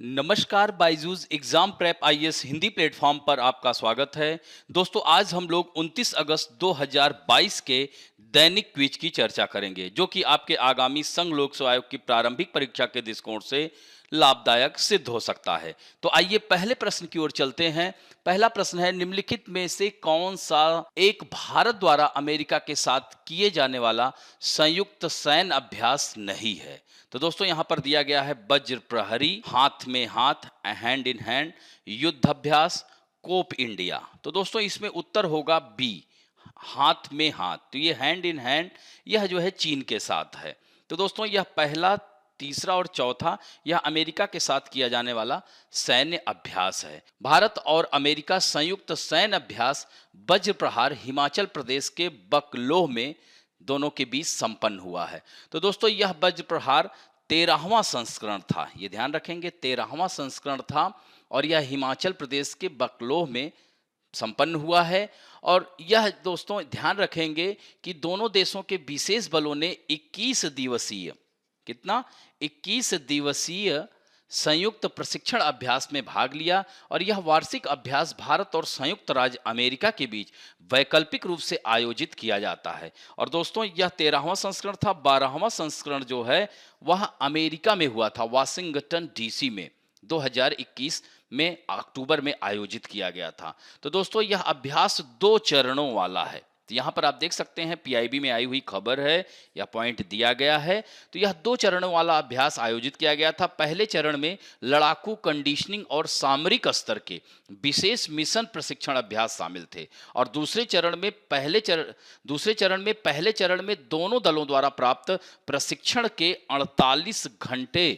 नमस्कार, Byju's exam prep IAS Hindi platform पर आपका स्वागत है। दोस्तों, आज हम लोग 29 अगस्त 2022 के दैनिक क्विज की चर्चा करेंगे, जो कि आपके आगामी संघ लोक सेवा आयोग की प्रारंभिक परीक्षा के दृष्टिकोण से लाभदायक सिद्ध हो सकता है। तो आइए पहले प्रश्न की ओर चलते हैं। पहला प्रश्न है, निम्नलिखित में से कौन सा एक भारत द्वारा अमेरिका के साथ किए जाने वाला संयुक्त सैन्य अभ्यास नहीं है? तो दोस्तों, यहां पर दिया गया है वज्र प्रहरी, हाथ में हाथ, हैंड इन हैंड, युद्ध अभ्यास, कोप इंडिया। तो दोस्तों, इसमें उत्तर होगा बी, हाथ में हाथ। तो ये हैंड इन हैंड, यह जो है चीन के साथ है। तो दोस्तों, यह पहला, तीसरा और चौथा यह अमेरिका के साथ किया जाने वाला सैन्य अभ्यास है। भारत और अमेरिका संयुक्त सैन्य अभ्यास वज्र प्रहार हिमाचल प्रदेश के बकलोह में दोनों के बीच संपन्न हुआ है। तो दोस्तों, यह वज्र प्रहार 13वां संस्करण था। ये ध्यान रखेंगे, 13वां संस्करण था और यह हिमाचल प्रदेश के बकलोह में संपन्न हुआ है। और यह दोस्तों ध्यान रखेंगे कि दोनों देशों के विशेष बलों ने 21 दिवसीय, कितना, 21 दिवसीय संयुक्त प्रशिक्षण अभ्यास में भाग लिया। और यह वार्षिक अभ्यास भारत और संयुक्त राज्य अमेरिका के बीच वैकल्पिक रूप से आयोजित किया जाता है। और दोस्तों, यह 13वां संस्करण था। 12वां संस्करण जो है वह अमेरिका में हुआ था, वाशिंगटन डीसी में 2021 में अक्टूबर में आयोजित किया गया था। तो दोस्तों, यह अभ्यास 2 चरणों वाला है। तो यहां पर आप देख सकते हैं, पीआईबी में आई हुई खबर है, यह पॉइंट दिया गया है। तो यह 2 चरणों वाला अभ्यास आयोजित किया गया था। पहले चरण में लड़ाकू कंडीशनिंग और सामरिक स्तर के विशेष मिशन प्रशिक्षण अभ्यास शामिल थे। और दूसरे चरण में पहले चरण में दोनों दलों द्वारा प्राप्त प्रशिक्षण के 48 घंटे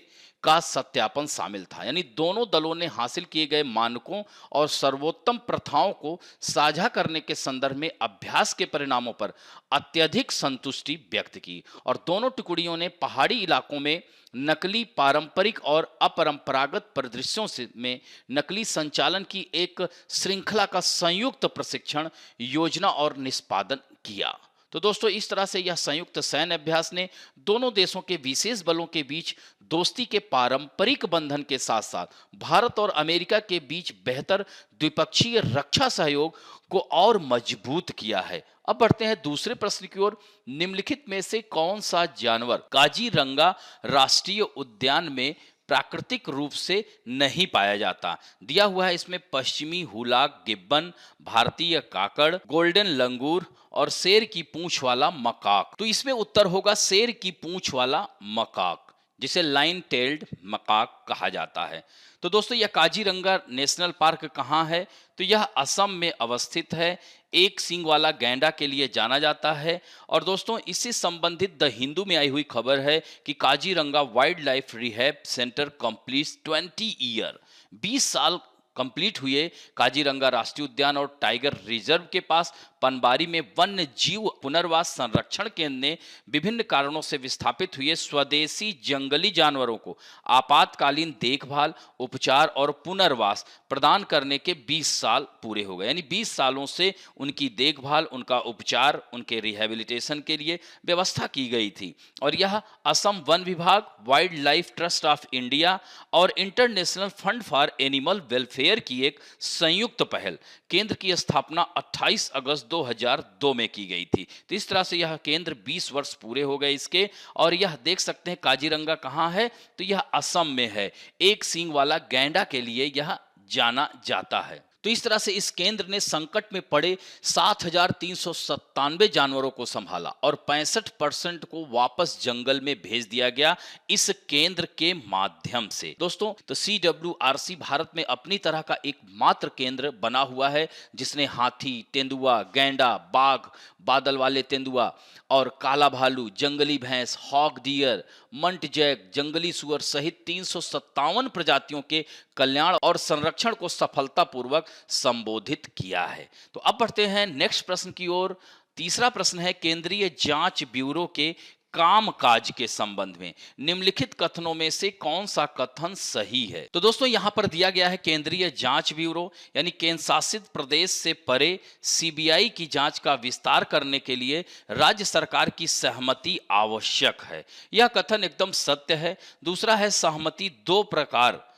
का सत्यापन शामिल था। यानी दोनों दलों ने हासिल किए गए मानकों और सर्वोत्तम प्रथाओं को साझा करने के संदर्भ में अभ्यास के परिणामों पर अत्यधिक संतुष्टि व्यक्त की। और दोनों टुकड़ियों ने पहाड़ी इलाकों में नकली, पारंपरिक और अपरंपरागत परिदृश्यों में नकली संचालन की एक श्रृंखला का संयुक्त प्रशिक्षण, योजना और निष्पादन किया। तो दोस्तों, इस तरह से यह संयुक्त सैन्य अभ्यास ने दोनों देशों के विशेष बलों के बीच दोस्ती के पारंपरिक बंधन के साथ साथ भारत और अमेरिका के बीच बेहतर द्विपक्षीय रक्षा सहयोग को और मजबूत किया है। अब बढ़ते हैं दूसरे प्रश्न की ओर। निम्नलिखित में से कौन सा जानवर काजीरंगा राष्ट्रीय उद्यान में प्राकृतिक रूप से नहीं पाया जाता? दिया हुआ है इसमें पश्चिमी हुलाक गिब्बन, भारतीय काकड़, गोल्डन लंगूर और शेर की पूंछ वाला मकाक। तो इसमें उत्तर होगा शेर की पूंछ वाला मकाक, जिसे लाइन टेल्ड मकाक कहा जाता है। तो दोस्तों, यह काजीरंगा नेशनल पार्क कहाँ है? तो यह असम में अवस्थित है। एक सींग वाला गैंडा के लिए जाना जाता है। और दोस्तों, इससे संबंधित द हिंदू में आई हुई खबर है कि Kaziranga wild life rehab centre complete 20 year, 20 साल कंप्लीट हुए काजीरंगा राष्ट्रीय उद्यान और टाइगर रिजर्व के पास पनबारी में वन्य जीव पुनर्वास संरक्षण केंद्र ने विभिन्न कारणों से विस्थापित हुए स्वदेशी जंगली जानवरों को आपातकालीन देखभाल, उपचार और पुनर्वास प्रदान करने के 20 साल पूरे हो गए। यानी 20 सालों से उनकी देखभाल, उनका उपचार, उनके रिहेबिलिटेशन के लिए व्यवस्था की गई थी। और यह असम वन विभाग, wild life trust of India और international fund for animal welfare की एक संयुक्त पहल, केंद्र की स्थापना 28 अगस्त 2002 में की गई थी। तो इस तरह से यह केंद्र 20 वर्ष पूरे हो गए इसके। और यह देख सकते हैं काजीरंगा कहाँ है? तो यह असम में है। एक सींग वाला गैंडा के लिए यह जाना जाता है। तो इस तरह से इस केंद्र ने संकट में पड़े 7,397 जानवरों को संभाला और 65% को वापस जंगल में भेज दिया गया इस केंद्र के माध्यम से। दोस्तों, तो CWRC भारत में अपनी तरह का एकमात्र केंद्र बना हुआ है, जिसने हाथी, तेंदुआ, गैंडा, बाघ, बादल वाले तेंदुआ और काला भालू, जंगली भैंस, हॉग डियर, मंट जैक, जंगली सुअर सहित 357 प्रजातियों के कल्याण और संरक्षण को सफलतापूर्वक संबोधित किया है। तो अब बढ़ते हैं नेक्स्ट प्रश्न की ओर। तीसरा प्रश्न है, केंद्रीय जांच ब्यूरो के कामकाज के संबंध में निम्नलिखित कथनों में से कौन सा कथन सही है? तो दोस्तों, यहां पर दिया गया है केंद्रीय जांच ब्यूरो यानी केंद्र शासित प्रदेश से परे सीबीआई की जांच का विस्तार करने के लिए राज्य सरकार की सहमति आवश्यक है। यह कथन एकदम सत्य है। दूसरा है, सहमति 2 प्रकार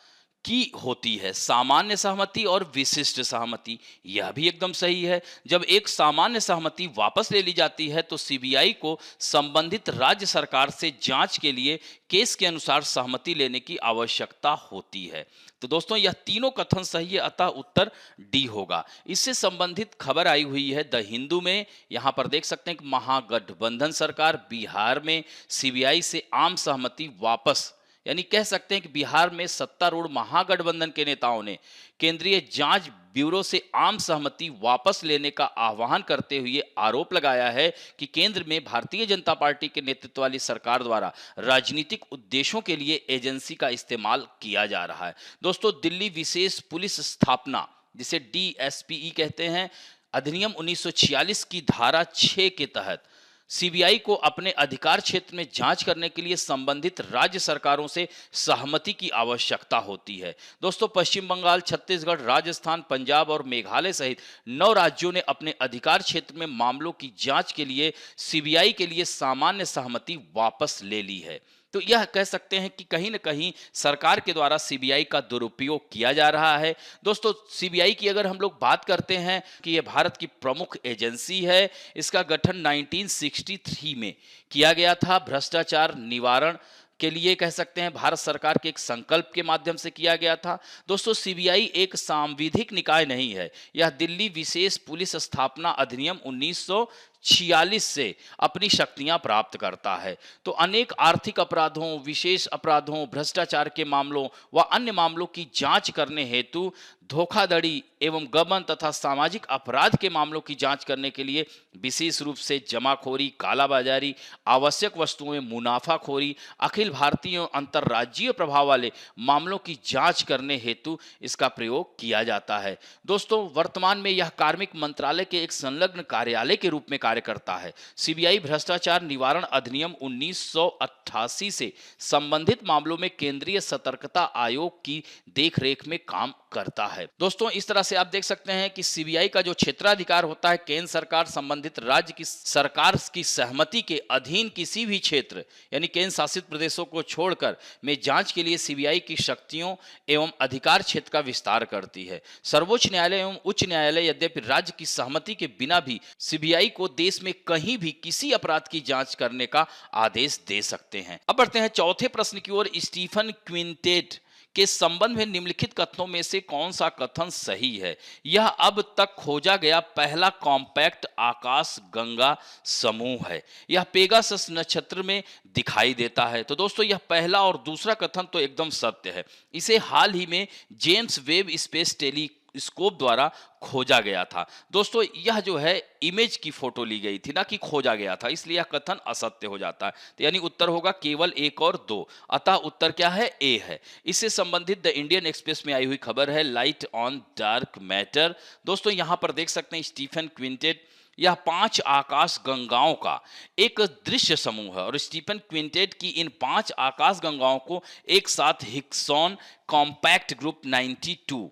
की होती है, सामान्य सहमति और विशिष्ट सहमति। यह भी एकदम सही है। जब एक सामान्य सहमति वापस ले ली जाती है तो सीबीआई को संबंधित राज्य सरकार से जांच के लिए केस के अनुसार सहमति लेने की आवश्यकता होती है। तो दोस्तों यह तीनों कथन सही है, अतः उत्तर डी होगा। इससे संबंधित खबर आई हुई है द हिंदू में। यहां पर देख सकते हैं कि महागठबंधन सरकार बिहार में सीबीआई से आम सहमति वापस, यानी कह सकते हैं कि बिहार में सत्तारूढ़ महागठबंधन के नेताओं ने केंद्रीय जांच ब्यूरो से आम सहमति वापस लेने का आह्वान करते हुए आरोप लगाया है कि केंद्र में भारतीय जनता पार्टी के नेतृत्व वाली सरकार द्वारा राजनीतिक उद्देश्यों के लिए एजेंसी का इस्तेमाल किया जा रहा है। दोस्तों दिल्ली विशेष पुलिस स्थापना, जिसे डीएसपीई कहते हैं, अधिनियम 1946 की धारा 6 के तहत सीबीआई को अपने अधिकार क्षेत्र में जांच करने के लिए संबंधित राज्य सरकारों से सहमति की आवश्यकता होती है। दोस्तों पश्चिम बंगाल, छत्तीसगढ़, राजस्थान, पंजाब और मेघालय सहित 9 राज्यों ने अपने अधिकार क्षेत्र में मामलों की जांच के लिए सीबीआई के लिए सामान्य सहमति वापस ले ली है। तो यह कह सकते हैं कि कहीं न कहीं सरकार के द्वारा सीबीआई का दुरुपयोग किया जा रहा है। दोस्तों सीबीआई की अगर हम लोग बात करते हैं कि यह भारत की प्रमुख एजेंसी है। इसका गठन 1963 में किया गया था। भ्रष्टाचार निवारण के लिए कह सकते हैं भारत सरकार के एक संकल्प के माध्यम से किया गया था। दोस्तों सीबीआई एक सांविधिक निकाय नहीं है। यह दिल्ली विशेष पुलिस स्थापना अधिनियम 1946 से अपनी शक्तियां प्राप्त करता है। तो अनेक आर्थिक अपराधों, विशेष अपराधों, भ्रष्टाचार के मामलों व अन्य मामलों की जांच करने हेतु, धोखाधड़ी एवं गबन तथा सामाजिक अपराध के मामलों की जांच करने के लिए विशेष रूप से जमाखोरी, कालाबाजारी, आवश्यक वस्तुओं में मुनाफाखोरी, अखिल भारतीय और अंतर्राज्यीय प्रभाव वाले मामलों की जांच करने हेतु इसका प्रयोग किया जाता है। दोस्तों वर्तमान में यह कार्मिक मंत्रालय के एक संलग्न कार्यालय के रूप में कार्य करता है। सीबीआई भ्रष्टाचार निवारण अधिनियम 1988 से संबंधित मामलों में केंद्रीय सतर्कता आयोग की देखरेख में काम करता है। दोस्तों इस तरह से आप देख सकते हैं कि सीबीआई का जो क्षेत्राधिकार होता है, केंद्र सरकार संबंधित राज्य की सरकार की सहमति के अधीन किसी भी क्षेत्र यानी केंद्र शासित प्रदेशों को छोड़कर में जांच के लिए सीबीआई की शक्तियों एवं अधिकार क्षेत्र का विस्तार करती है। सर्वोच्च न्यायालय एवं उच्च न्यायालय यद्यपि राज्य की सहमति के बिना भी सीबीआई को देश में कहीं भी किसी अपराध की जांच करने का आदेश दे सकते हैं। अब बढ़ते हैं चौथे प्रश्न की ओर। स्टीफन क्विंटेट के संबंध में निम्नलिखित कथनों में से कौन सा कथन सही है? यह अब तक खोजा गया पहला कॉम्पैक्ट आकाश गंगा समूह है। यह पेगासस नक्षत्र में दिखाई देता है। तो दोस्तों यह पहला और दूसरा कथन तो एकदम सत्य है। इसे हाल ही में जेम्स वेब स्पेस टेलीस्कोप द्वारा खोजा गया था। दोस्तों यह जो है इमेज की फोटो ली गई थी, ना कि खोजा गया था, इसलिए यह कथन असत्य हो जाता है। तो यानी उत्तर होगा केवल 1 और 2, अतः उत्तर क्या है? ए है। इससे संबंधित द इंडियन एक्सप्रेस में आई हुई खबर है लाइट ऑन डार्क मैटर। दोस्तों यहां पर देख सकते हैं स्टीफन क्विंटेट यह 5 आकाश गंगाओं का एक दृश्य समूह है और स्टीफन क्विंटेट की इन 5 आकाश गंगाओं को एक साथ हिग्सन कॉम्पैक्ट ग्रुप 92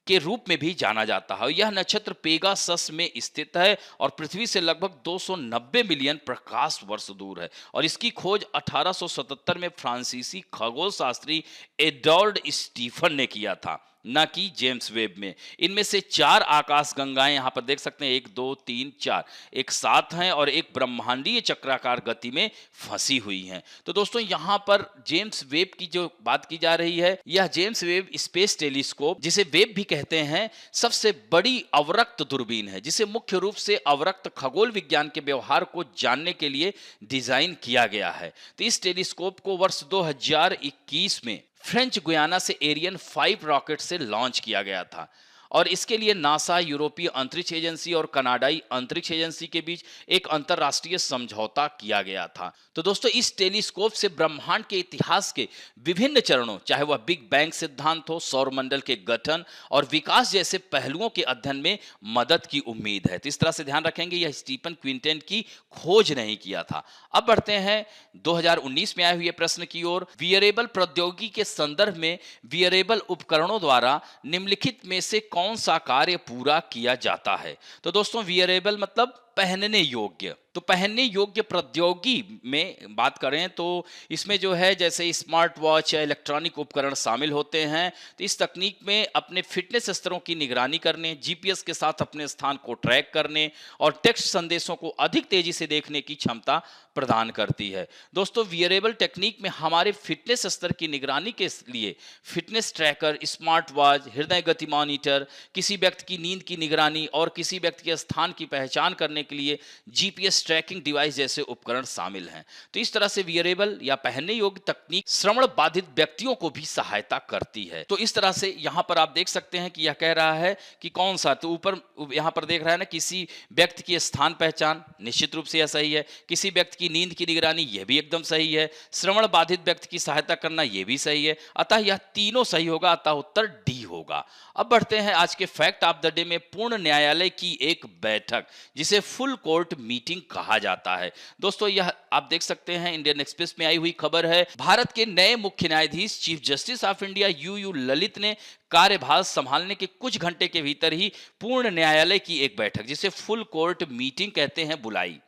के रूप में भी जाना जाता है। यह नक्षत्र पेगासस में स्थित है और पृथ्वी से लगभग 290 मिलियन प्रकाश वर्ष दूर है और इसकी खोज 1877 में फ्रांसीसी खगोल शास्त्री एडवर्ड स्टीफन ने किया था, ना कि जेम्स वेब में। इनमें से 4 आकाश गंगाएं यहां पर देख सकते हैं 1 2 3 4 एक साथ हैं और एक ब्रह्मांडीय चक्राकार गति में फंसी हुई हैं। तो दोस्तों यहां पर जेम्स वेब की जो बात की जा रही है, यह जेम्स वेब स्पेस टेलीस्कोप, जिसे वेब भी कहते हैं, सबसे बड़ी अवरक्त दूरबीन है जिसे मुख्य रूप से अवरक्त खगोल विज्ञान के व्यवहार को जानने के लिए डिजाइन किया गया है। तो इस टेलीस्कोप को वर्ष 2021 में फ्रेंच गुयाना से एरियन 5 रॉकेट से लॉन्च किया गया था और इसके लिए नासा, यूरोपीय अंतरिक्ष एजेंसी और कनाडाई अंतरिक्ष एजेंसी के बीच एक अंतरराष्ट्रीय समझौता किया गया था। तो दोस्तों इस टेलीस्कोप से ब्रह्मांड के इतिहास के विभिन्न चरणों, चाहे वह बिग बैंग सिद्धांत हो, सौरमंडल के गठन और विकास जैसे पहलुओं के अध्ययन में मदद की उम्मीद है। तो इस तरह से ध्यान रखेंगे यह स्टीफन क्विंटेट की खोज नहीं किया था। अब बढ़ते हैं 2019 में आए हुए प्रश्न की ओर। वियरेबल प्रौद्योगिकी के संदर्भ में वियरेबल उपकरणों द्वारा निम्नलिखित में से कौन सा कार्य पूरा किया जाता है? तो दोस्तों वियरेबल मतलब पहनने योग्य। तो पहनने योग्य प्रौद्योगिकी में बात करें तो इसमें जो है जैसे स्मार्ट वॉच या इलेक्ट्रॉनिक उपकरण शामिल होते हैं। तो इस तकनीक में अपने फिटनेस स्तरों की निगरानी करने, जीपीएस के साथ अपने स्थान को ट्रैक करने और टेक्स्ट संदेशों को अधिक तेजी से देखने की क्षमता प्रदान करती है। दोस्तों, वियरेबल टेक्निक में हमारे फिटनेस स्तर की निगरानी के लिए फिटनेस ट्रैकर, स्मार्ट वॉच, हृदय गति मॉनिटर, किसी व्यक्ति की नींद की निगरानी और किसी व्यक्ति के स्थान की पहचान करने के लिए जीपीएस ट्रैकिंग डिवाइस जैसे उपकरण शामिल हैं। तो इस तरह से वियरेबल या पहनने योग्य तकनीक श्रवण बाधित व्यक्तियों को भी सहायता करती है। तो इस तरह से यहाँ पर आप देख सकते हैं कि यह कह रहा है कि कौन सा, तो ऊपर यहाँ पर देख रहा है ना, किसी व्यक्ति की स्थान पहचान, निश्चित रूप से यह सही है। किसी व्यक्ति की नींद की निगरानी, यह भी एकदम सही है। श्रवण बाधित व्यक्ति की सहायता करना, यह भी सही है। अतः यह तीनों सही होगा, अतः उत्तर डी होगा। अब बढ़ते हैं आज के फैक्ट ऑफ द डे में, पूर्ण न्यायालय की एक बैठक जिसे फुल कोर्ट मीटिंग कहा जाता है। दोस्तों, यह आप देख सकते हैं इंडियन एक्सप्रेस में आई हुई खबर है। भारत के नए मुख्य न्यायाधीश chief justice of India you Lalit ने कार्यभार संभालने के कुछ घंटे के भीतर ही पूर्ण न्यायालय की एक बैठक जिसे फुल कोर्ट मीटिंग कहते हैं बुलाई।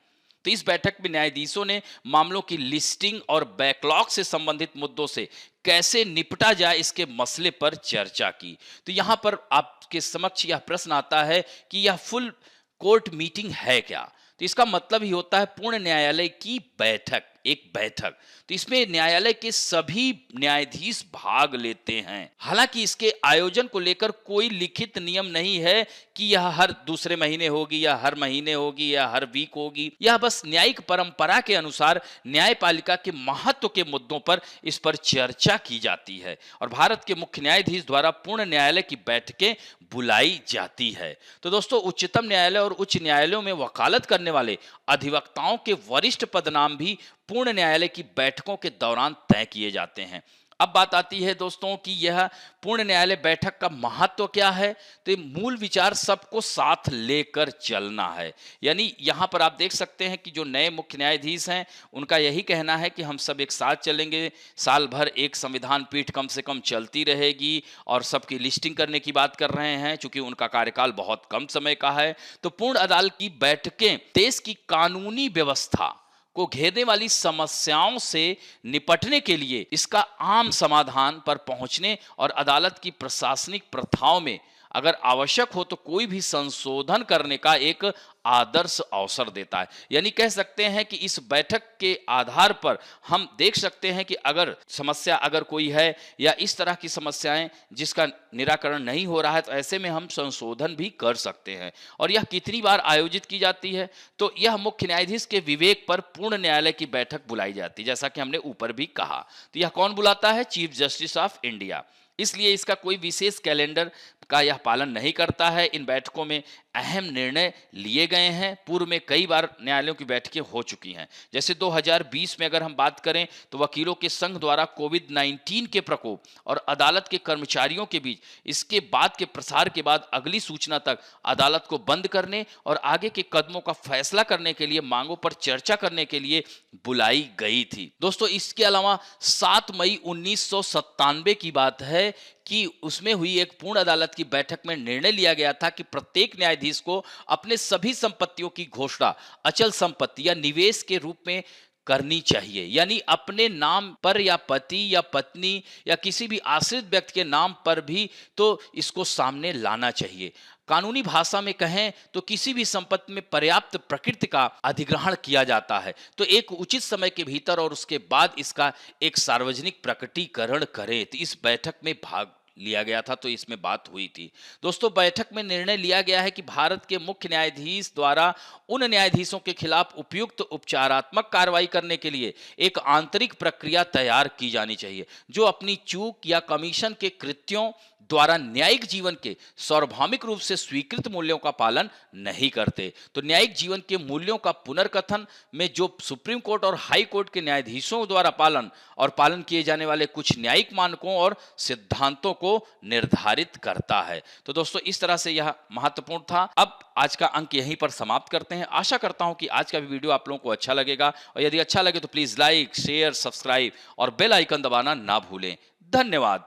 तो इस बैठक में न्यायाधीशों ने मामलों की लिस्टिंग और बैकलॉग से संबंधित मुद्दों से कैसे निपटा जाए इसके मसले पर चर्चा की। तो यहां पर आपके समक्ष यह प्रश्न आता है कि यह फुल कोर्ट मीटिंग है क्या। तो इसका मतलब ही होता है पूर्ण न्यायालय की बैठक, एक बैठक। तो इसमें न्यायालय के सभी न्यायाधीश भाग लेते हैं। हालांकि इसके आयोजन को लेकर कोई लिखित नियम नहीं है कि यह हर दूसरे महीने होगी या हर महीने होगी या हर वीक होगी। यह बस न्यायिक परंपरा के अनुसार न्यायपालिका के महत्व के मुद्दों पर इस पर चर्चा की जाती है और भारत के मुख्य न्यायाधीश द्वारा पूर्ण न्यायालय की बैठकें बुलाई जाती है। तो दोस्तों, उच्चतम न्यायालय और उच्च न्यायालयों में वकालत करने वाले अधिवक्ताओं के वरिष्ठ पदनाम भी पूर्ण न्यायालय की बैठकों के दौरान तय किए जाते हैं। अब बात आती है दोस्तों कि यह पूर्ण न्यायालय बैठक का महत्व क्या है। तो मूल विचार सबको साथ लेकर चलना है। यानी यहाँ पर आप देख सकते हैं कि जो नए मुख्य न्यायाधीश हैं उनका यही कहना है कि हम सब एक साथ चलेंगे, साल भर एक संविधान पीठ कम से कम चलती रहेगी और सबकी लिस्टिंग करने की बात कर रहे हैं चूंकि उनका कार्यकाल बहुत कम समय का है। तो पूर्ण अदालत की बैठकें देश की कानूनी व्यवस्था को घेरने वाली समस्याओं से निपटने के लिए इसका आम समाधान पर पहुंचने और अदालत की प्रशासनिक प्रथाओं में अगर आवश्यक हो तो कोई भी संशोधन करने का एक आदर्श अवसर देता है। यानी कह सकते हैं कि इस बैठक के आधार पर हम देख सकते हैं कि अगर समस्या अगर कोई है या इस तरह की समस्याएं जिसका निराकरण नहीं हो रहा है तो ऐसे में हम संशोधन भी कर सकते हैं। और यह कितनी बार आयोजित की जाती है, तो यह मुख्य न्यायाधीश के विवेक पर पूर्ण न्यायालय की बैठक बुलाई जाती है, जैसा कि हमने ऊपर भी कहा। तो यह कौन बुलाता है? Chief justice of India. इसलिए इसका कोई विशेष कैलेंडर का यह पालन नहीं करता है। इन बैठकों में अहम निर्णय लिए गए हैं। पूर्व में कई बार न्यायालयों की बैठकें हो चुकी हैं। जैसे 2020 में अगर हम बात करें तो वकीलों के संघ द्वारा कोविड-19 के प्रकोप और अदालत के कर्मचारियों के बीच इसके बाद के प्रसार के बाद अगली सूचना तक अदालत को बंद करने और आगे के कदमों का फैसला करने के लिए मांगों पर चर्चा करने के लिए बुलाई गई थी। दोस्तों, इसके अलावा 7 मई 1997 की बात है कि उसमें हुई एक पूर्ण अदालत की बैठक में निर्णय लिया गया था कि प्रत्येक न्यायाधीश को अपने सभी संपत्तियों की घोषणा अचल संपत्ति या निवेश के रूप में करनी चाहिए। यानी अपने नाम पर या पति या पत्नी या किसी भी आश्रित व्यक्ति के नाम पर भी तो इसको सामने लाना चाहिए। कानूनी भाषा में कहें तो किसी भी संपत्ति में पर्याप्त प्रकृति का अधिग्रहण किया जाता है तो एक उचित समय के भीतर और उसके बाद इसका एक सार्वजनिक प्रकटीकरण करें। तो इस बैठक में भाग लिया गया था, तो इसमें बात हुई थी। दोस्तों, बैठक में निर्णय लिया गया है कि भारत के मुख्य न्यायाधीश द्वारा उन न्यायाधीशों के खिलाफ उपयुक्त उपचारात्मक कार्रवाई करने के लिए एक आंतरिक प्रक्रिया तैयार की जानी चाहिए जो अपनी चूक या कमीशन के कृत्यों द्वारा न्यायिक जीवन के सार्वभौमिक रूप से स्वीकृत मूल्यों का पालन नहीं करते। तो न्यायिक जीवन के मूल्यों का पुनर्कथन में जो सुप्रीम कोर्ट और हाई कोर्ट के न्यायाधीशों द्वारा पालन किए जाने वाले कुछ न्यायिक मानकों और सिद्धांतों को निर्धारित करता है। तो दोस्तों, इस तरह से यह महत्वपूर्ण था। अब आज का अंक यहीं पर समाप्त करते हैं। आशा करता हूं कि आज का भी वीडियो आप लोगों को अच्छा लगेगा और यदि अच्छा लगे तो प्लीज लाइक, शेयर, सब्सक्राइब और बेल आइकन दबाना ना भूलें। धन्यवाद।